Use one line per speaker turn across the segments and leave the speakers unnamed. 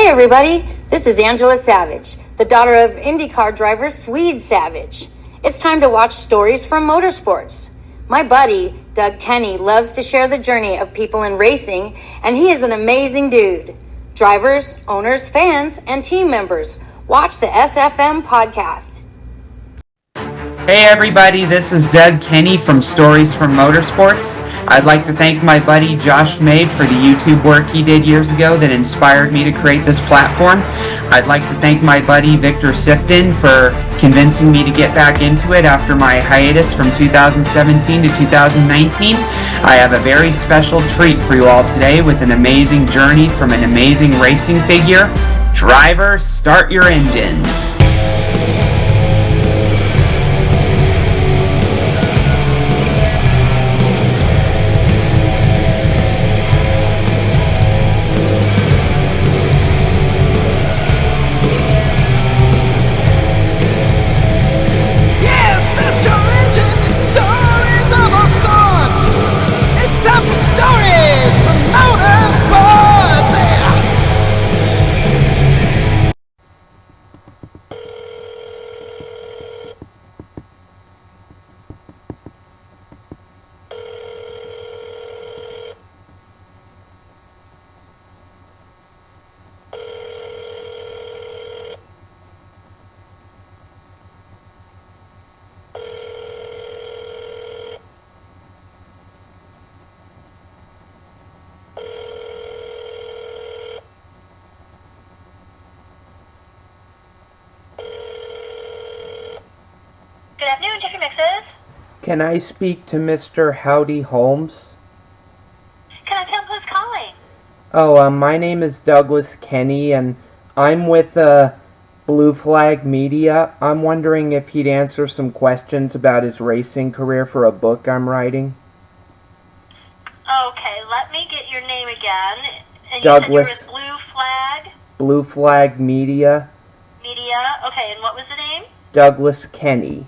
everybody, this is Angela Savage, the daughter of IndyCar driver Swede Savage. It's time to watch stories from motorsports. My buddy, Doug Kenny, loves to share the journey of people in racing, and he is an amazing dude. Drivers, owners, fans, and team members, watch the SFM podcast.
Hey everybody, this is Doug Kenny from Stories from Motorsports. I'd like to thank my buddy Josh Mabe for the YouTube work he did years ago that inspired me to create this platform. I'd like to thank my buddy Victor Sifton for convincing me to get back into it after my hiatus from 2017 to 2019. I have a very special treat for you all today with an amazing journey from an amazing racing figure. Drivers, start your engines.
Good afternoon, Jeffrey Mixes.
Can I speak to Mr. Howdy Holmes?
Can I tell who's calling?
Oh, my name is Douglas Kenny, and I'm with Blue Flag Media. I'm wondering if he'd answer some questions about his racing career for a book I'm writing.
Okay, let me get your name again. And
Douglas.
You said you were with Blue Flag
Blue Flag Media.
Media. Okay, and what was the name?
Douglas Kenny.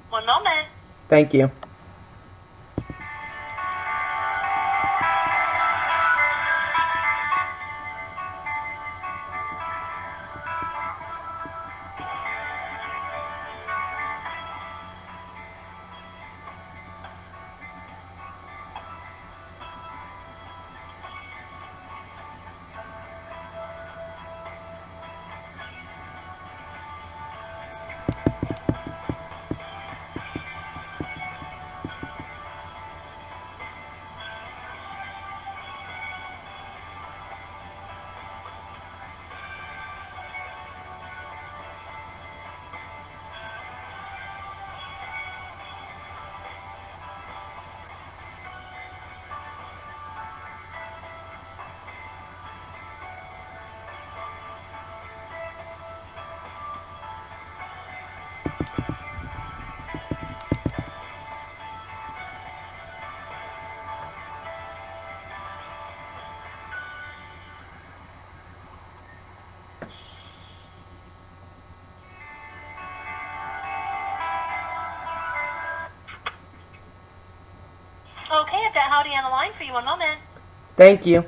One moment.
Thank you.
Okay, I've got Howdy on the line for you. One moment.
Thank you.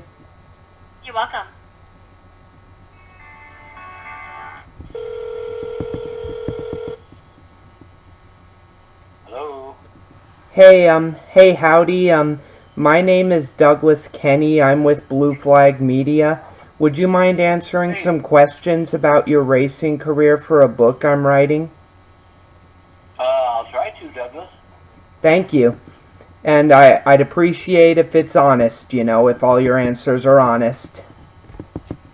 You're welcome.
Hello.
Hey Howdy, my name is Douglas Kenny. I'm with Blue Flag Media. Would you mind answering some questions about your racing career for a book I'm writing?
I'll try to, Douglas.
Thank you. And I'd appreciate if it's honest, if all your answers are honest.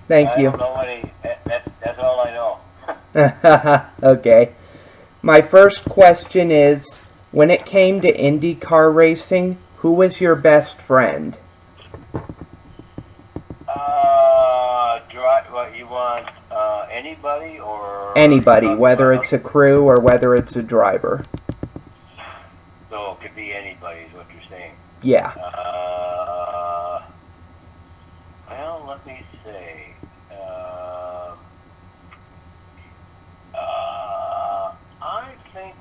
Thank you.
I don't know any. That's all I know.
Okay. My first question is, when it came to IndyCar racing, who was your best friend?
What you want? Anybody or?
Anybody, whether it's a crew or whether it's a driver.
So it could be anybody, is what you're saying.
Yeah.
Well, let me say. I think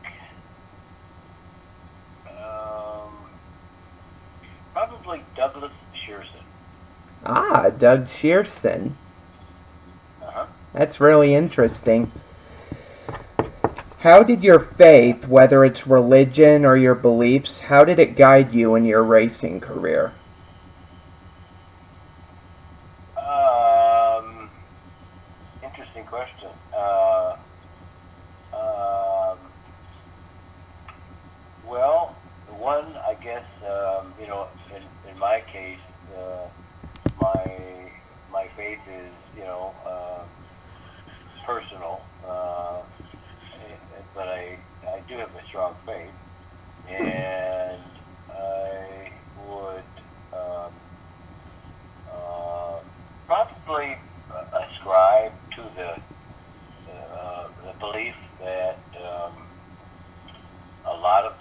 probably Douglas Shearson.
Ah, Doug Shearson.
Uh-huh.
That's really interesting. How did your faith, whether it's religion or your beliefs, how did it guide you in your racing career?
Interesting question. Well, the one, I guess, in my case, my my faith is, personal, but I do have a strong faith, and I would probably ascribe to the belief that a lot of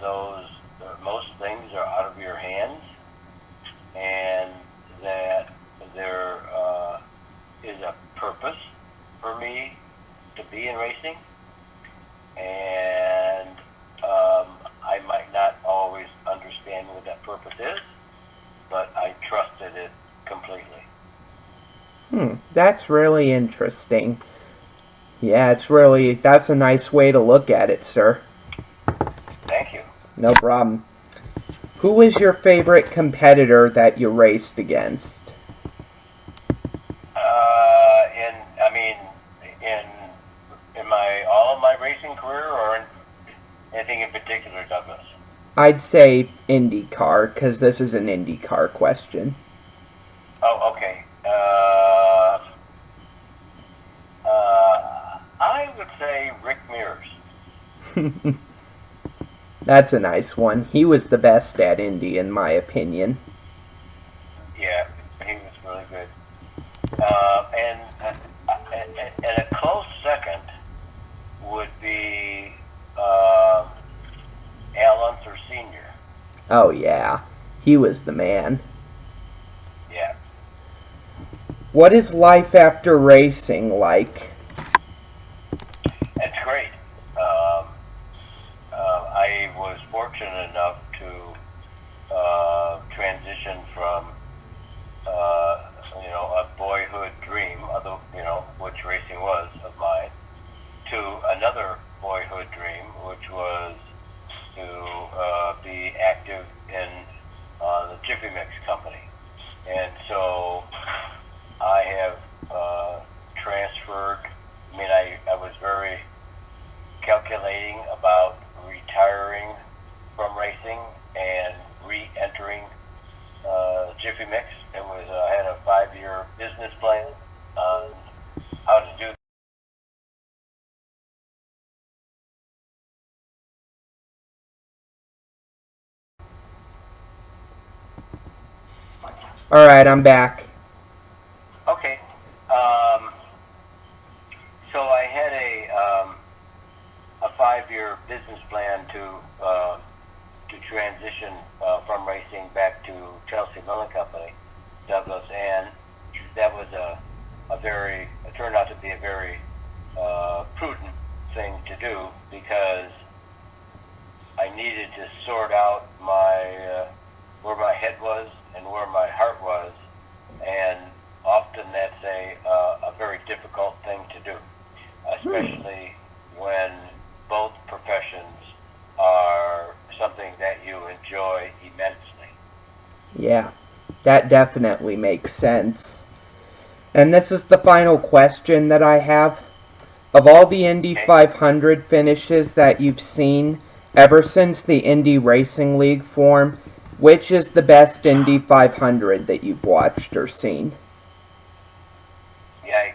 most things are out of your hands, and that there is a purpose for me to be in racing, and I might not always understand what that purpose is, but I trusted it completely.
That's really interesting. Yeah, that's a nice way to look at it, sir.
Thank you.
No problem. Who is your favorite competitor that you raced against?
In my all of my racing career, or anything in particular, Douglas?
I'd say IndyCar, because this is an IndyCar question.
Oh, okay. I would say Rick Mears.
That's a nice one. He was the best at Indy, in my opinion.
Yeah, he was really good. And a close second would be Al Unser Sr.
Oh, yeah. He was the man.
Yeah.
What is life after racing like?
It's great. I was fortunate enough to transition from a boyhood dream, which racing was of mine, to another boyhood dream, which was to be active in the Jiffy Mix company. And so I have transferred. I was very calculating about retiring from racing and re-entering Jiffy Mix. I had a 5-year business plan on how to do.
Alright, I'm back.
Okay. So I had a 5-year business plan to transition from racing back to Chelsea Milling Company, Douglas, and that was it turned out to be a very prudent thing to do, because I needed to sort out where my head was and where my heart was, and often that's a very difficult thing to do, especially when both professions are something that you enjoy immensely.
Yeah, that definitely makes sense. And this is the final question that I have. Of all the Indy 500 finishes that you've seen ever since the Indy Racing League formed, which is the best Indy 500 that you've watched or seen?
Yikes.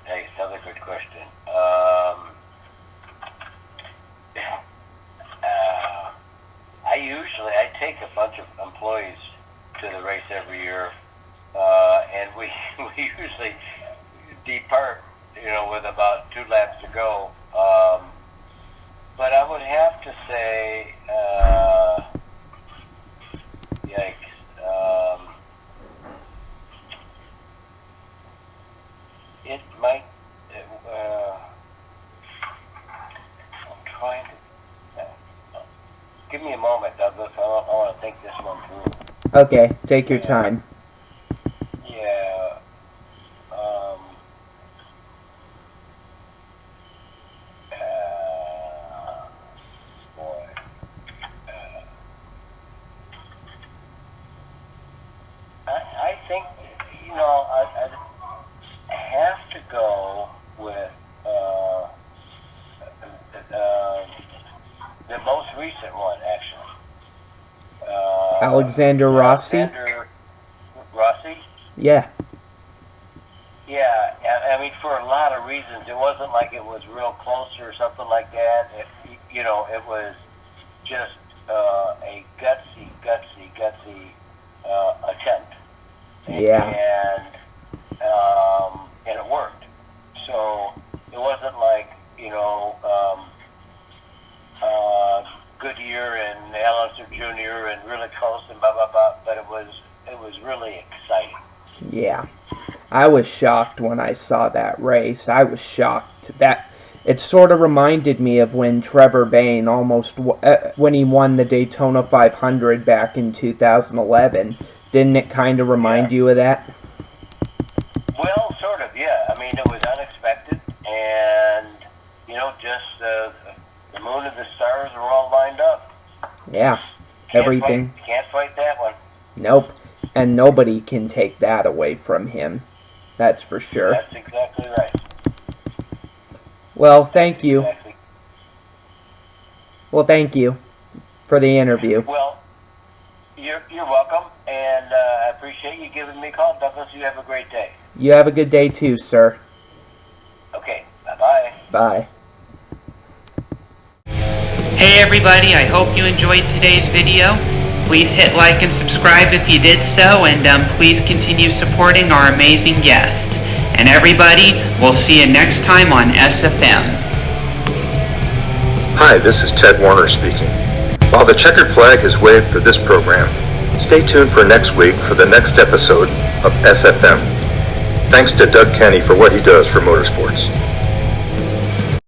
Hey, another good question. I take a bunch of employees to the race every year, and we we usually depart, with about 2 laps to go. But I would have to say, yikes. It might. find it. Give me a moment, Douglas. I want to think this one through.
Okay, take your time.
Yeah. Boy. I think, I have to go with the most recent one, actually.
Alexander Rossi?
Alexander Rossi?
Yeah.
Yeah, I mean, for a lot of reasons. It wasn't like it was real close or something like that. It was just a gutsy attempt.
Yeah.
And it worked. So it wasn't like, Goodyear and Allister Jr. and really close and blah, blah, blah, but it was really exciting.
Yeah. I was shocked when I saw that race. I was shocked. That it sort of reminded me of when Trevor Bayne when he won the Daytona 500 back in 2011. Didn't it kind of remind you of that?
Well, sort of, yeah. I mean, it was unexpected, and, just the moon and the stars were all lined up.
Yeah. Everything.
Can't fight that one.
Nope. And nobody can take that away from him. That's for sure.
That's exactly right.
Well, thank you.
Exactly.
Well, thank you for the interview.
Well, you're welcome, and I appreciate you giving me a call, Douglas. You have a great day.
You have a good day too, sir.
Okay, bye-bye.
Bye.
Hey everybody, I hope you enjoyed today's video. Please hit like and subscribe if you did so, and please continue supporting our amazing guest. And everybody, we'll see you next time on SFM.
Hi, this is Ted Warner speaking. While the checkered flag is waved for this program, stay tuned for next week for the next episode of SFM. Thanks to Doug Kenny for what he does for motorsports.